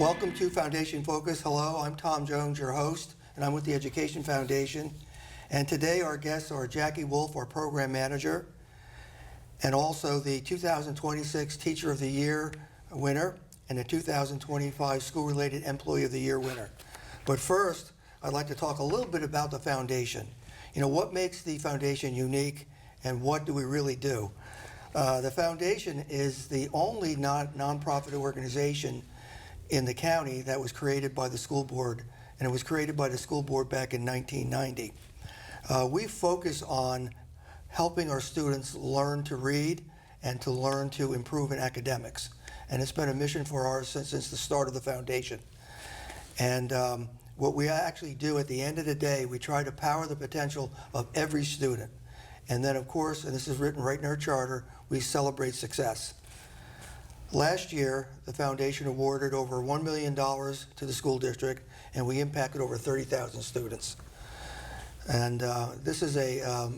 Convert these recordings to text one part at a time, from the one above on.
Welcome to Foundation Focus. Hello, I'm Tom Jones, your host, and I'm with the Education Foundation. And today our guests are Jackie Wolf, our program manager, and also the 2026 Teacher of the Year winner and the 2025 School-Related Employee of the Year winner. But first, I'd like to talk a little bit about the foundation. You know, what makes the foundation unique and what do we really do? The foundation is the only nonprofit organization in the county that was created by the school board, and it was created by the school board back in 1990. We focus on helping our students learn to read and to learn to improve in academics. And it's been a mission for ours since the start of the foundation. And what we actually do at the end of the day, we try to power the potential of every student. And then, of course, and this is written right in our charter, we celebrate success. Last year, the foundation awarded over $1 million to the school district, and we impacted over 30,000 students. And this is a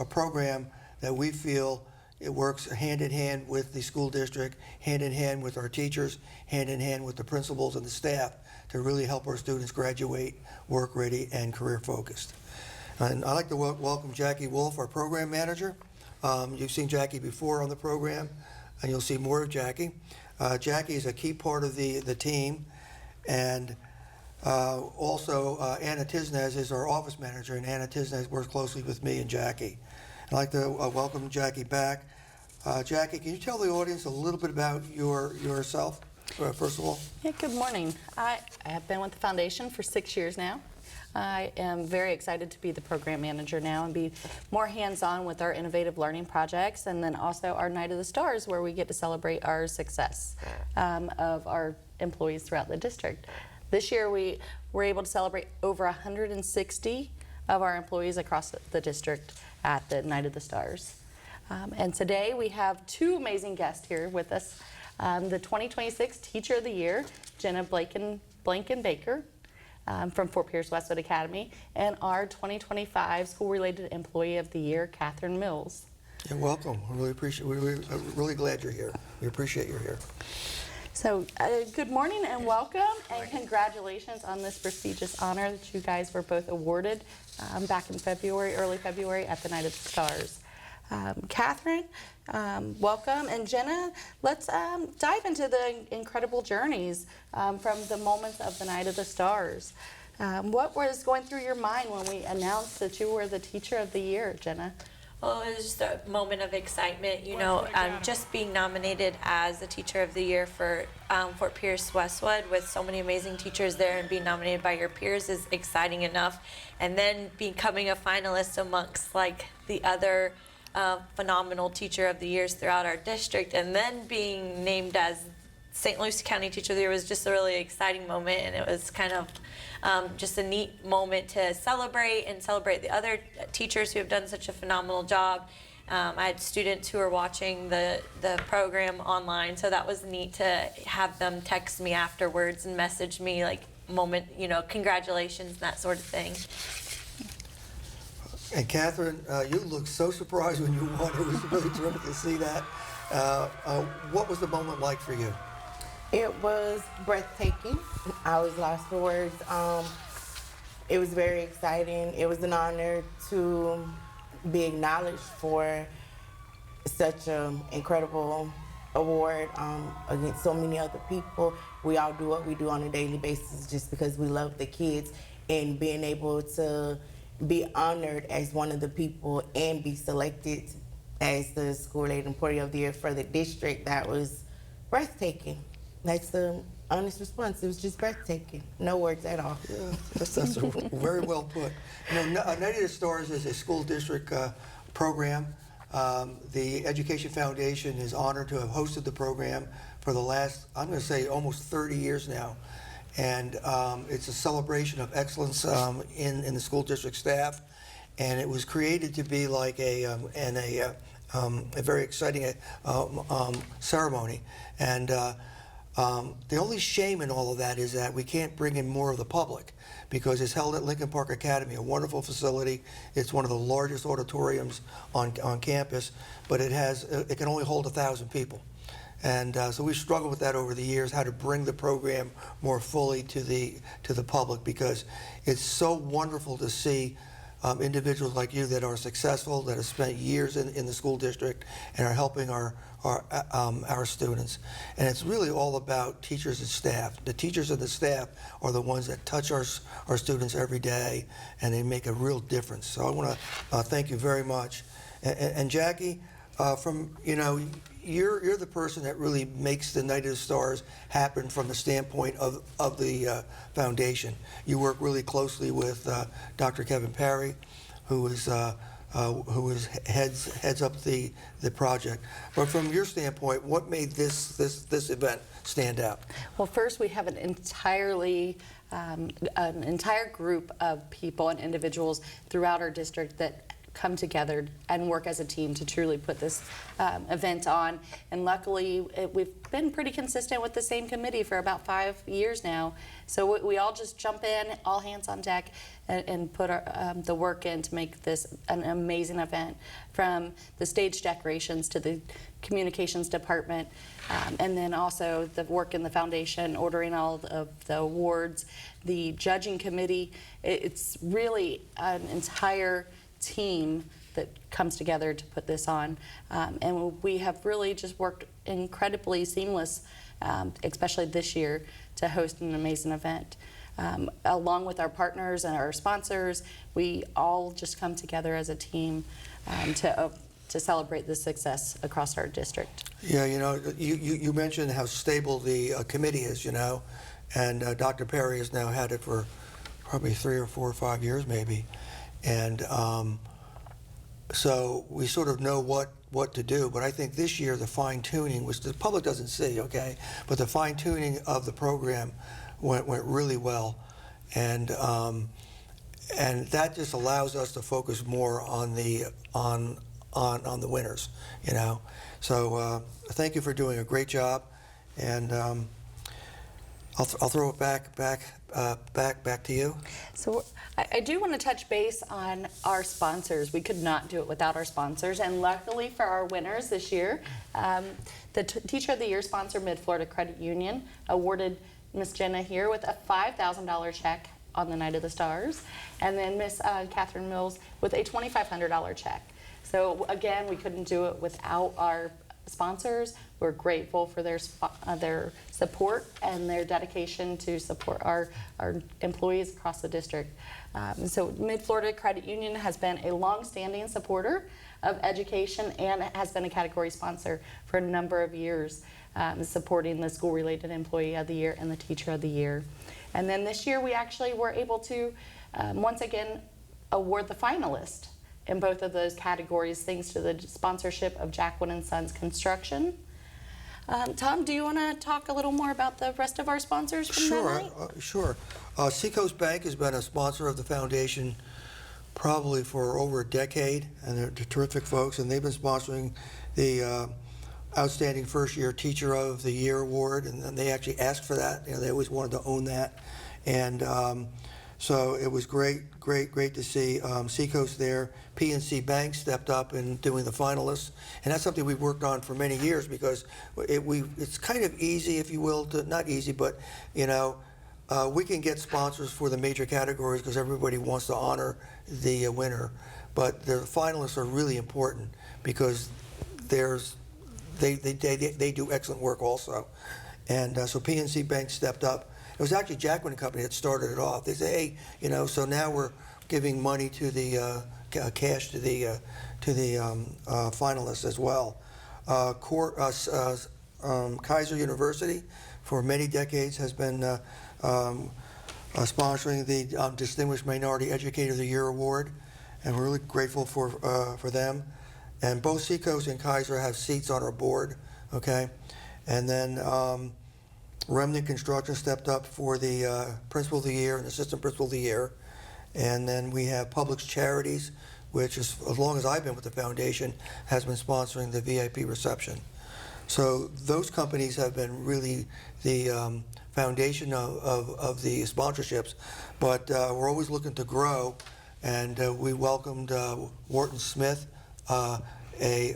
program that we feel it works hand in hand with the school district, hand in hand with our teachers, hand in hand with the principals and the staff to really help our students graduate work ready and career focused. And I'd like to welcome Jackie Wolf, our program manager. You've seen Jackie before on the program, and you'll see more of Jackie. Jackie is a key part of the team, and also Anna Tisnez is our office manager, and Anna Tisnez works closely with me and Jackie. I'd like to welcome Jackie back. Jackie, can you tell the audience a little bit about yourself, first of all? Yeah, good morning. I have been with the foundation for 6 years now. I am very excited to be the program manager now and be more hands-on with our innovative learning projects, and then also our Night of the Stars, where we get to celebrate our success of our employees throughout the district. This year we were able to celebrate over 160 of our employees across the district at the Night of the Stars. And today we have two amazing guests here with us. The 2026 Teacher of the Year, Jenna Blanken-Baker, from Fort Pierce Westwood Academy, and our 2025 School-Related Employee of the Year, Catherine Mills. You're welcome. We're really glad you're here. We appreciate you're here. So good morning and welcome, and congratulations on this prestigious honor that you guys were both awarded back in February, early February at the Night of the Stars. Catherine, welcome, and Jenna, let's dive into the incredible journeys from the moments of the Night of the Stars. What was going through your mind when we announced that you were the Teacher of the Year, Jenna? Well, it was just a moment of excitement, you know, just being nominated as the Teacher of the Year for Fort Pierce Westwood with so many amazing teachers there, and being nominated by your peers is exciting enough. And then becoming a finalist amongst like the other phenomenal Teacher of the Years throughout our district, and then being named as St. Lucie County Teacher of the Year was just a really exciting moment, and it was kind of just a neat moment to celebrate the other teachers who have done such a phenomenal job. I had students who were watching the program online, so that was neat to have them text me afterwards and message me like moment, you know, congratulations and that sort of thing. And Catherine, you looked so surprised when you won. It was really terrific to see that. What was the moment like for you? It was breathtaking. I was lost for words. It was very exciting. It was an honor to be acknowledged for such an incredible award against so many other people. We all do what we do on a daily basis just because we love the kids, and being able to be honored as one of the people and be selected as the School-Related Employee of the Year for the district, that was breathtaking. That's the honest response. It was just breathtaking. No words at all. Yeah, that's very well put. You know, Night of the Stars is a school district program. The Education Foundation is honored to have hosted the program for the last, I'm going to say, almost 30 years now. And it's a celebration of excellence in the school district staff, and it was created to be like a very exciting ceremony. And the only shame in all of that is that we can't bring in more of the public, because it's held at Lincoln Park Academy, a wonderful facility. It's one of the largest auditoriums on campus, but it can only hold 1,000 people. And so we've struggled with that over the years, how to bring the program more fully to the public, because it's so wonderful to see individuals like you that are successful, that have spent years in the school district and are helping our students. And it's really all about teachers and staff. The teachers and the staff are the ones that touch our students every day, and they make a real difference. So I want to thank you very much. And Jackie, you're the person that really makes the Night of the Stars happen from the standpoint of the foundation. You work really closely with Dr. Kevin Perry, who heads up the project. But from your standpoint, what made this event stand out? Well, first we have an entire group of people and individuals throughout our district that come together and work as a team to truly put this event on. And luckily, we've been pretty consistent with the same committee for about 5 years now. So we all just jump in, all hands on deck, and put the work in to make this an amazing event, from the stage decorations to the communications department, and then also the work in the foundation, ordering all of the awards, the judging committee. It's really an entire team that comes together to put this on, and we have really just worked incredibly seamless, especially this year, to host an amazing event. Along with our partners and our sponsors, we all just come together as a team to celebrate the success across our district. Yeah, you mentioned how stable the committee is, and Dr. Perry has now had it for probably 3 or 4 or 5 years maybe. And so we sort of know what to do, but I think this year the fine-tuning, which the public doesn't see, okay, but the fine-tuning of the program went really well, and that just allows us to focus more on the winners, So thank you for doing a great job, and I'll throw it back to you. So I do want to touch base on our sponsors. We could not do it without our sponsors, and luckily for our winners this year, the Teacher of the Year sponsor, Mid-Florida Credit Union, awarded Miss Jenna here with a $5,000 check on the Night of the Stars, and then Miss Catherine Mills with a $2,500 check. So again, we couldn't do it without our sponsors. We're grateful for their support and their dedication to support our employees across the district. So Mid-Florida Credit Union has been a long-standing supporter of education and has been a category sponsor for a number of years, supporting the School-Related Employee of the Year and the Teacher of the Year. And then this year we actually were able to once again award the finalist in both of those categories, thanks to the sponsorship of Jacqueline & Sons Construction. Tom, do you want to talk a little more about the rest of our sponsors from that night? Sure. Seacoast Bank has been a sponsor of the foundation probably for over a decade, and they're terrific folks, and they've been sponsoring the Outstanding First Year Teacher of the Year Award, and they actually asked for that. They always wanted to own that. And so it was great to see Seacoast there. PNC Bank stepped up in doing the finalists, and that's something we've worked on for many years, because it's kind of easy, if you will, not easy, but we can get sponsors for the major categories because everybody wants to honor the winner. But the finalists are really important because they do excellent work also. And so PNC Bank stepped up. It was actually Jacqueline & Company that started it off. They say, hey, so now we're giving money to the cash to the finalists as well. Kaiser University, for many decades, has been sponsoring the Distinguished Minority Educator of the Year Award, and we're really grateful for them. And both Seacoast and Kaiser have seats on our board, okay? And then Remnant Construction stepped up for the Principal of the Year and Assistant Principal of the Year. And then we have Publix Charities, which is, as long as I've been with the foundation, has been sponsoring the VIP reception. So those companies have been really the foundation of the sponsorships, but we're always looking to grow, and we welcomed Wharton Smith a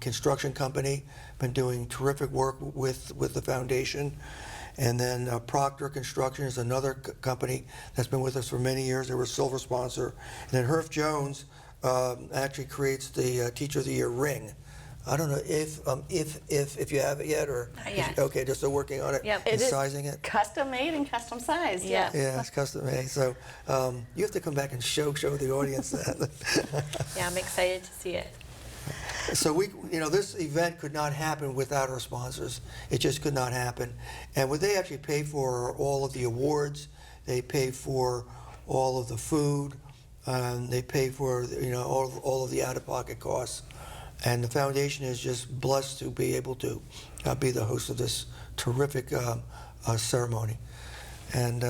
construction company, been doing terrific work with the foundation. And then Proctor Construction is another company that's been with us for many years. They were a silver sponsor. And then Herff Jones actually creates the Teacher of the Year ring. I don't know if you have it yet, or Not yet. Okay, just still working on it. Yep. And It is sizing it. custom made and custom sized. Yeah. Yeah, it's custom made. So you have to come back and show the audience that. Yeah, I'm excited to see it. So this event could not happen without our sponsors. It just could not happen. And what they actually pay for are all of the awards. They pay for all of the food. They pay for all of the out-of-pocket costs. And the foundation is just blessed to be able to be the host of this terrific ceremony. And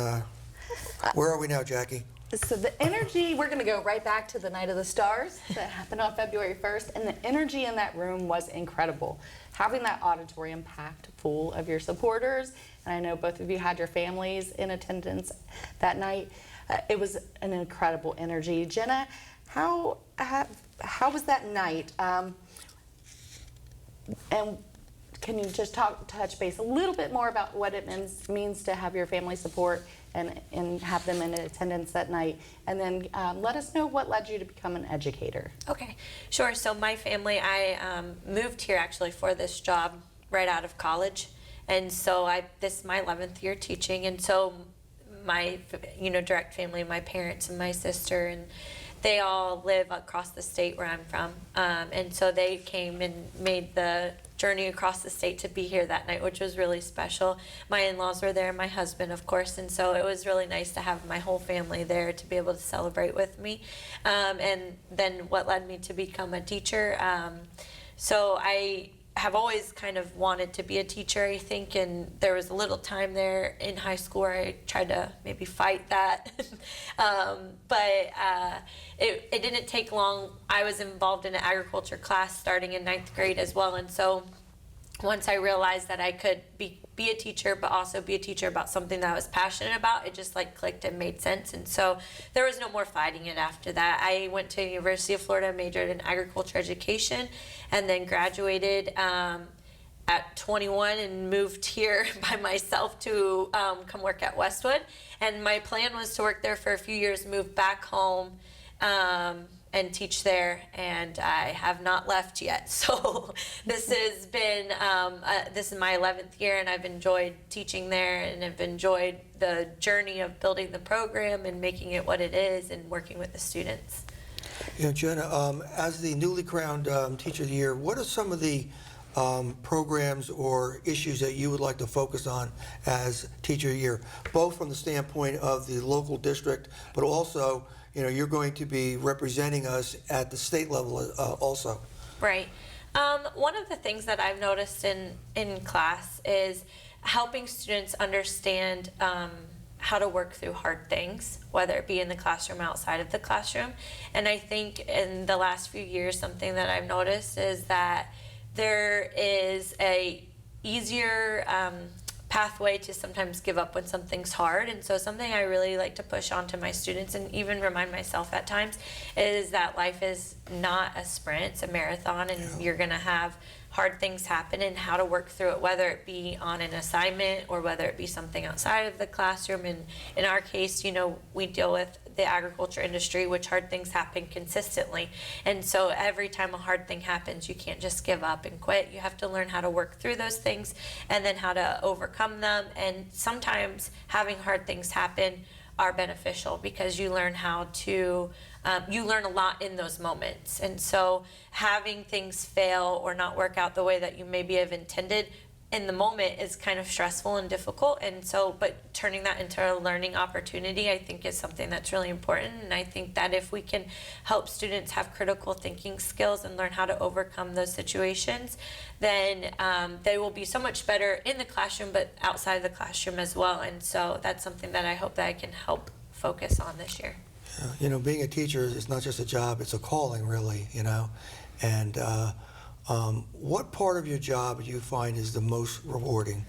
where are we now, Jackie? So the energy, we're going to go right back to the Night of the Stars that happened on February 1st, and the energy in that room was incredible. Having that auditorium packed full of your supporters, and I know both of you had your families in attendance that night, it was an incredible energy. Jenna, how was that night? And can you just touch base a little bit more about what it means to have your family support and have them in attendance that night? And then let us know what led you to become an educator. Okay, sure. So my family, I moved here actually for this job right out of college. And so this is my 11th year teaching. And so my, direct family, my parents and my sister, and they all live across the state where I'm from. And so they came and made the journey across the state to be here that night, which was really special. My in-laws were there, my husband, of course, and so it was really nice to have my whole family there to be able to celebrate with me. And then what led me to become a teacher. So I have always kind of wanted to be a teacher, I think, and there was a little time there in high school where I tried to maybe fight that. But it didn't take long. I was involved in an agriculture class starting in 9th grade as well, and so once I realized that I could be a teacher, but also be a teacher about something that I was passionate about, it just clicked and made sense. And so there was no more fighting it after that. I went to University of Florida, majored in agriculture education, and then graduated at 21 and moved here by myself to come work at Westwood. And my plan was to work there for a few years, move back home, and teach there, and I have not left yet. So this has been, this is my 11th year, and I've enjoyed teaching there, and I've enjoyed the journey of building the program and making it what it is and working with the students. Jenna, as the newly crowned Teacher of the Year, what are some of the programs or issues that you would like to focus on as Teacher of the Year, both from the standpoint of the local district, but also you're going to be representing us at the state level also. Right. One of the things that I've noticed in class is helping students understand how to work through hard things, whether it be in the classroom or outside of the classroom. And I think in the last few years, something that I've noticed is that there is a easier pathway to sometimes give up when something's hard. And so something I really like to push on to my students, and even remind myself at times, is that life is not a sprint, it's a marathon, and you're gonna have hard things happen, and how to work through it, whether it be on an assignment or whether it be something outside of the classroom. And in our case, we deal with the agriculture industry, which hard things happen consistently. And so every time a hard thing happens, you can't just give up and quit. You have to learn how to work through those things and then how to overcome them. And sometimes having hard things happen are beneficial because you learn how to, you learn a lot in those moments. And so having things fail or not work out the way that you maybe have intended in the moment is kind of stressful and difficult. And so, but turning that into a learning opportunity, I think, is something that's really important. And I think that if we can help students have critical thinking skills and learn how to overcome those situations, then they will be so much better in the classroom, but outside the classroom as well. And so that's something that I hope that I can help focus on this year. Being a teacher is not just a job, it's a calling, really, And what part of your job do you find is the most rewarding?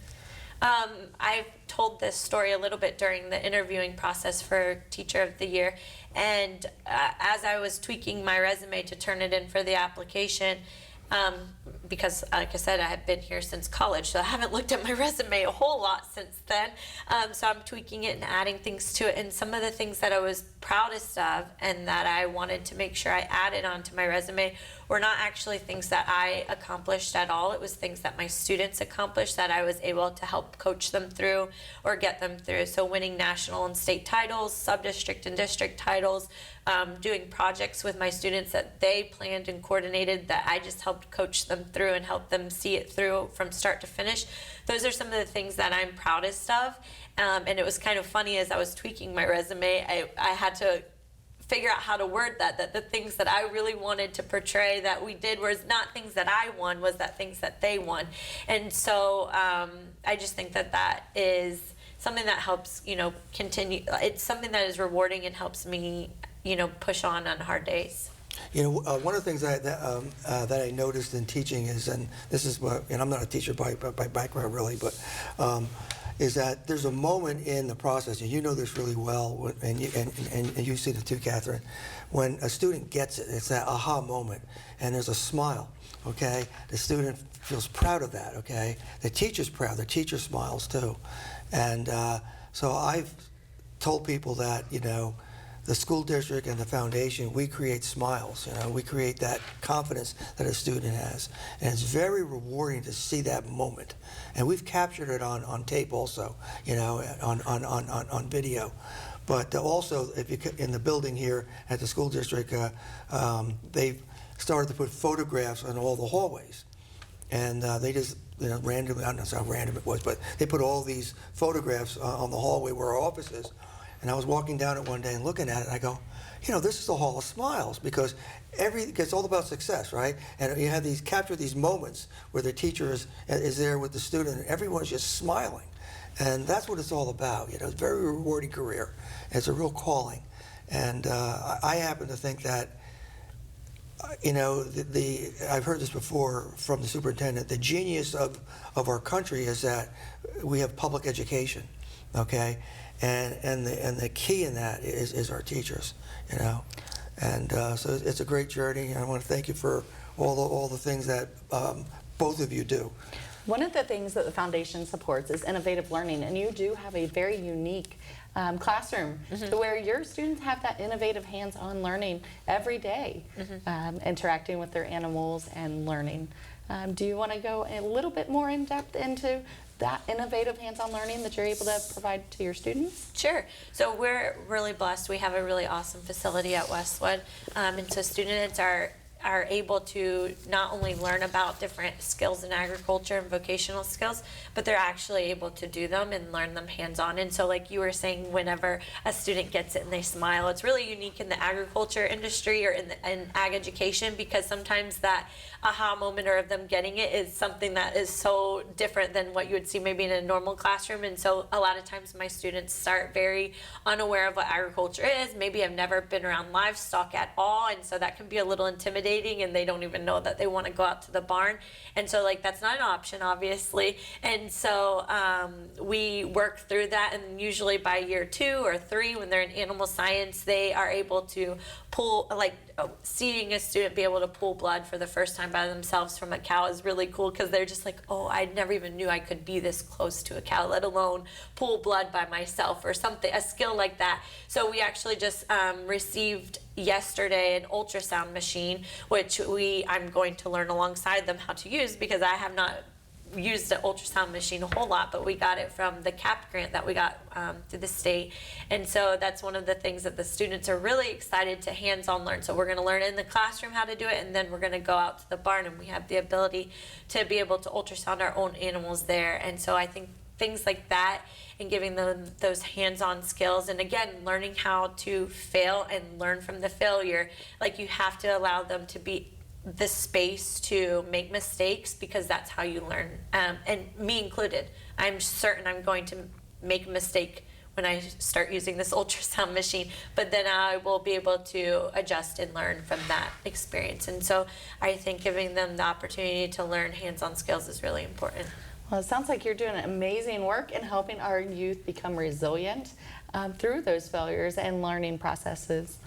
I've told this story a little bit during the interviewing process for Teacher of the Year, and as I was tweaking my resume to turn it in for the application, because, like I said, I have been here since college, so I haven't looked at my resume a whole lot since then. So I'm tweaking it and adding things to it. And some of the things that I was proudest of and that I wanted to make sure I added onto my resume were not actually things that I accomplished at all. It was things that my students accomplished that I was able to help coach them through or get them through. So winning national and state titles, sub-district and district titles, doing projects with my students that they planned and coordinated that I just helped coach them through and help them see it through from start to finish. Those are some of the things that I'm proudest of. And it was kind of funny as I was tweaking my resume, I had to figure out how to word that the things that I really wanted to portray that we did was not things that I won, was that things that they won. And so I just think that is something that helps, continue. It's something that is rewarding and helps me, push on hard days. One of the things that I noticed in teaching is, and this is what, and I'm not a teacher by background really, but is that there's a moment in the process, and you know this really well, and you see it too, Catherine, when a student gets it, it's that aha moment, and there's a smile, okay? The student feels proud of that, okay? The teacher's proud, the teacher smiles too. And so I've told people that, the school district and the foundation, we create smiles, we create that confidence that a student has. And it's very rewarding to see that moment. And we've captured it on tape also, on video. But also, if you in the building here at the school district, they've started to put photographs on all the hallways. And they just, randomly, I don't know how random it was, but they put all these photographs on the hallway where our office is. And I was walking down it one day and looking at it, and I go, this is the Hall of Smiles, because it's all about success, right? And you have capture these moments where the teacher is there with the student, and everyone's just smiling. And that's what it's all about. It's a very rewarding career. It's a real calling. And I happen to think that, I've heard this before from the superintendent, the genius of our country is that we have public education, okay? And the key in that is our teachers, and so it's a great journey. And I want to thank you for all the things that both of you do. One of the things that the foundation supports is innovative learning, and you do have a very unique classroom where your students have that innovative hands-on learning every day, interacting with their animals and learning. Do you want to go a little bit more in depth into that innovative hands-on learning that you're able to provide to your students? Sure. So we're really blessed. We have a really awesome facility at Westwood, and so students are able to not only learn about different skills in agriculture and vocational skills, but they're actually able to do them and learn them hands-on. And so like you were saying, whenever a student gets it and they smile, it's really unique in the agriculture industry or in ag education, because sometimes that aha moment or of them getting it is something that is so different than what you would see maybe in a normal classroom. And so a lot of times my students start very unaware of what agriculture is. Maybe have never been around livestock at all, and so that can be a little intimidating, and they don't even know that they want to go out to the barn. And so that's not an option, obviously. And so we work through that, and usually by year 2 or 3, when they're in animal science, they are able to pull, seeing a student be able to pull blood for the first time by themselves from a cow is really cool, because they're just like, oh, I never even knew I could be this close to a cow, let alone pull blood by myself or something, a skill like that. So we actually just received yesterday an ultrasound machine, which I'm going to learn alongside them how to use, because I have not used the ultrasound machine a whole lot, but we got it from the CAP grant that we got through the state. And so that's one of the things that the students are really excited to hands-on learn. So we're going to learn in the classroom how to do it, and then we're going to go out to the barn, and we have the ability to be able to ultrasound our own animals there. And so I think things like that, and giving them those hands-on skills, and again, learning how to fail and learn from the failure. Like, you have to allow them to be the space to make mistakes, because that's how you learn, and me included. I'm certain I'm going to make a mistake when I start using this ultrasound machine, but then I will be able to adjust and learn from that experience. And so I think giving them the opportunity to learn hands-on skills is really important. Well, it sounds like you're doing amazing work in helping our youth become resilient through those failures and learning processes.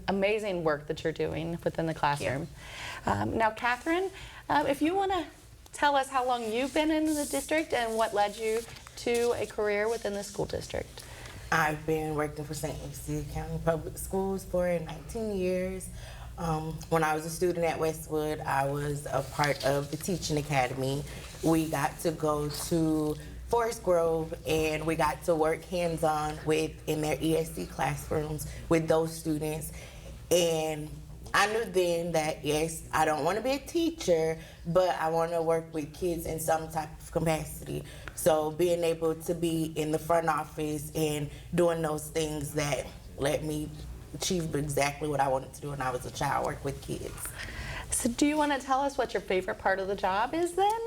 Amazing work that you're doing within the classroom. Now, Catherine, if you want to tell us how long you've been in the district and what led you to a career within the school district. I've been working for St. Lucie County Public Schools for 19 years. When I was a student at Westwood, I was a part of the Teaching Academy. We got to go to Forest Grove and we got to work hands-on in their ESC classrooms with those students. And I knew then that, yes, I don't want to be a teacher, but I want to work with kids in some type of capacity. So being able to be in the front office and doing those things that let me achieve exactly what I wanted to do when I was a child, work with kids. So do you want to tell us what your favorite part of the job is then?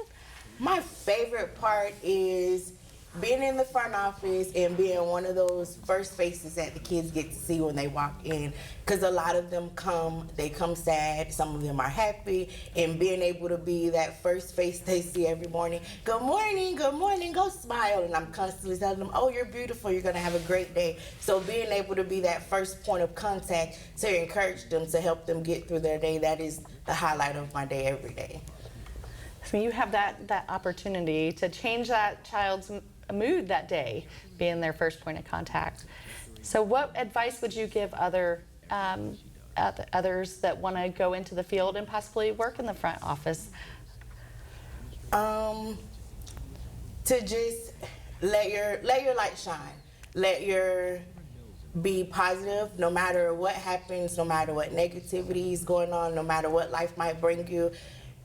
My favorite part is being in the front office and being one of those first faces that the kids get to see when they walk in. Because a lot of them come sad, some of them are happy, and being able to be that first face they see every morning, good morning, go smile. And I'm constantly telling them, oh, you're beautiful, you're gonna have a great day. So being able to be that first point of contact to encourage them, to help them get through their day, that is the highlight of my day every day. So you have that opportunity to change that child's mood that day, being their first point of contact. So what advice would you give others that want to go into the field and possibly work in the front office? To just let your light shine. Be positive no matter what happens, no matter what negativity is going on, no matter what life might bring you.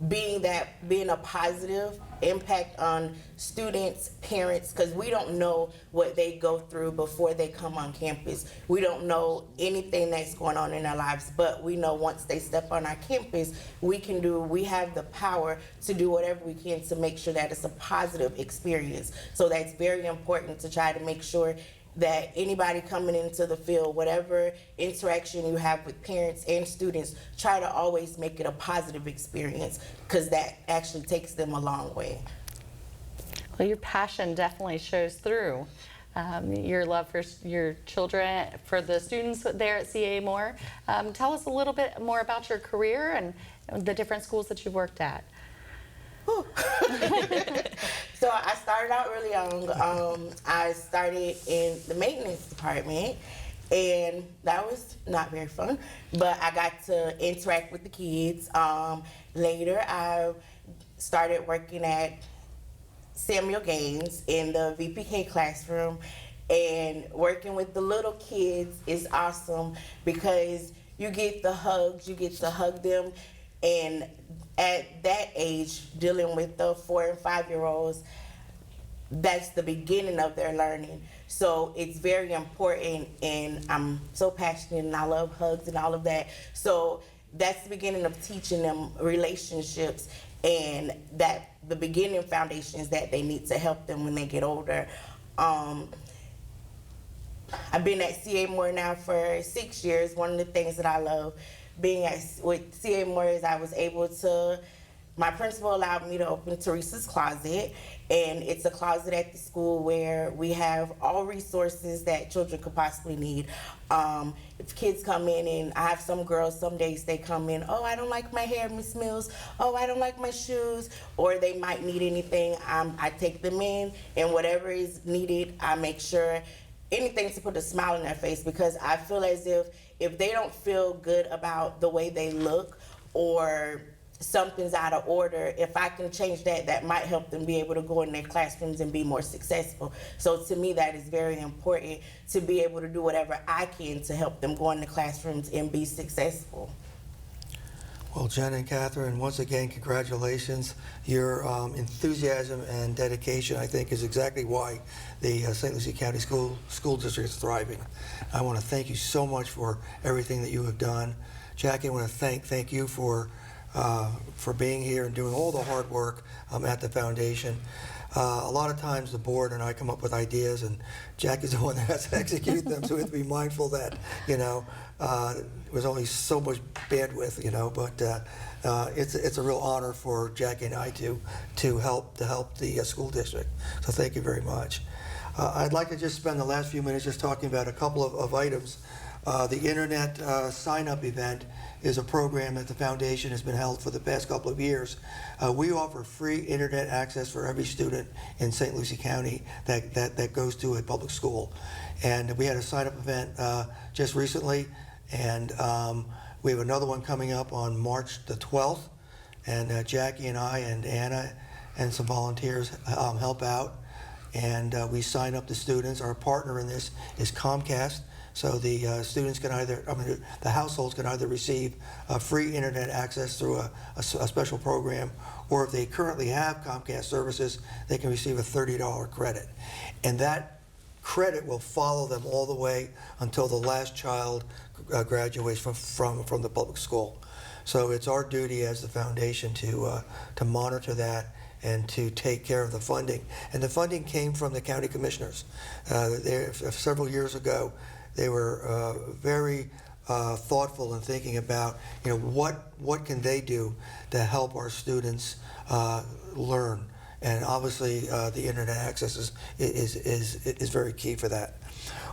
Being a positive impact on students, parents, because we don't know what they go through before they come on campus. We don't know anything that's going on in their lives, but we know once they step on our campus, we have the power to do whatever we can to make sure that it's a positive experience. So that's very important to try to make sure that anybody coming into the field, whatever interaction you have with parents and students, try to always make it a positive experience, because that actually takes them a long way. Well, your passion definitely shows through. Your love for your children, for the students there at CA Moore. Tell us a little bit more about your career and the different schools that you've worked at. So I started out really young. I started in the maintenance department, and that was not very fun, but I got to interact with the kids. Later, I started working at Samuel Gaines in the VPK classroom, and working with the little kids is awesome because you get the hugs, you get to hug them, and at that age, dealing with the 4 and 5-year-olds, that's the beginning of their learning. So it's very important, and I'm so passionate, and I love hugs and all of that. So that's the beginning of teaching them relationships, and that the beginning foundations that they need to help them when they get older. I've been at CA Moore now for 6 years. One of the things that I love being with CA Moore is I was able to, my principal allowed me to open Teresa's Closet, and it's a closet at the school where we have all resources that children could possibly need. If kids come in, and I have some girls, some days they come in, oh, I don't like my hair, Miss Mills, oh, I don't like my shoes, or they might need anything, I take them in, and whatever is needed, I make sure, anything to put a smile on their face, because I feel as if they don't feel good about the way they look, or something's out of order, if I can change that, that might help them be able to go in their classrooms and be more successful. So to me, that is very important, to be able to do whatever I can to help them go in the classrooms and be successful. Well, Jen and Catherine, once again, congratulations. Your enthusiasm and dedication, I think, is exactly why the St. Lucie County School District is thriving. I want to thank you so much for everything that you have done. Jackie, I want to thank you for being here and doing all the hard work at the foundation. A lot of times the board and I come up with ideas, and Jackie's the one that has to execute them, so we have to be mindful that, there's only so much bandwidth, but it's a real honor for Jackie and I to help the school district. So thank you very much. I'd like to just spend the last few minutes just talking about a couple of items. The Internet sign-up event is a program that the foundation has been held for the past couple of years. We offer free Internet access for every student in St. Lucie County that goes to a public school. And we had a sign-up event just recently, and we have another one coming up on March the 12th. And Jackie and I and Anna and some volunteers help out. And we sign up the students. Our partner in this is Comcast. So the students can the households can either receive free internet access through a special program, or if they currently have Comcast services, they can receive a $30 credit. And that credit will follow them all the way until the last child graduates from the public school. So it's our duty as the foundation to monitor that and to take care of the funding. And the funding came from the county commissioners. Several years ago, they were very thoughtful in thinking about, what can they do to help our students learn. And obviously, the internet access is very key for that.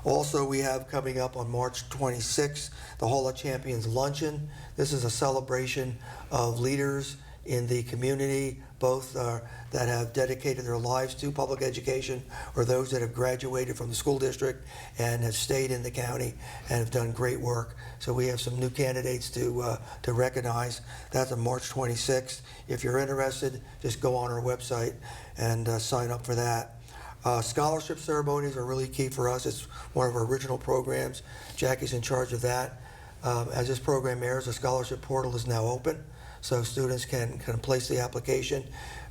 Also, we have coming up on March 26th, the Hall of Champions Luncheon. This is a celebration of leaders in the community, both that have dedicated their lives to public education, or those that have graduated from the school district and have stayed in the county and have done great work. So we have some new candidates to recognize. That's on March 26th. If you're interested, just go on our website and sign up for that. Scholarship ceremonies are really key for us. It's one of our original programs. Jackie's in charge of that. As this program airs, the scholarship portal is now open, so students can place the application.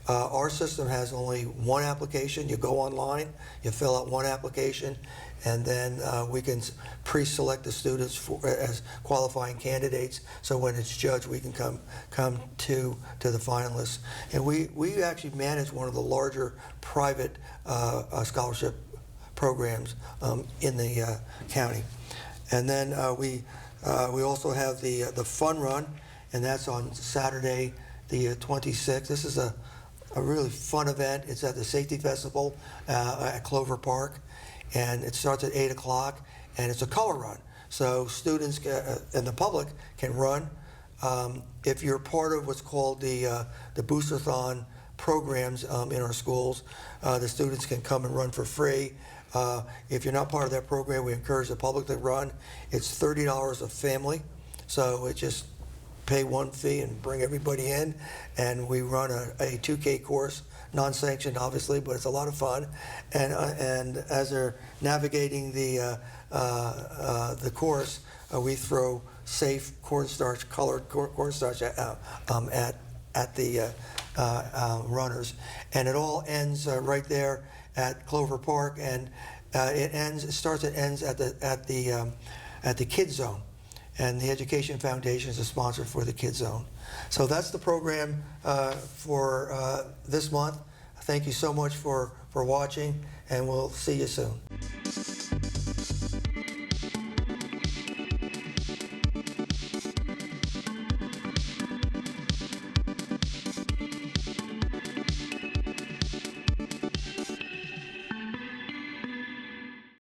Our system has only one application. You go online, you fill out one application, and then we can pre-select the students as qualifying candidates. So when it's judged, we can come to the finalists. And we actually manage one of the larger private scholarship programs in the county. And then we also have the Fun Run, and that's on Saturday, the 26th. This is a really fun event. It's at the Safety Festival at Clover Park, and it starts at 8 o'clock, and it's a color run. So students and the public can run. If you're part of what's called the Boosterthon programs in our schools, the students can come and run for free. If you're not part of that program, we encourage the public to run. It's $30 a family, so it just pay one fee and bring everybody in, and we run a 2K course, non-sanctioned obviously, but it's a lot of fun. And as they're navigating the course, we throw safe cornstarch, colored cornstarch at the runners, and it all ends right there at Clover Park, and it starts and ends at the Kids Zone. And the Education Foundation is a sponsor for the Kids Zone. So that's the program for this month. Thank you so much for watching, and we'll see you soon.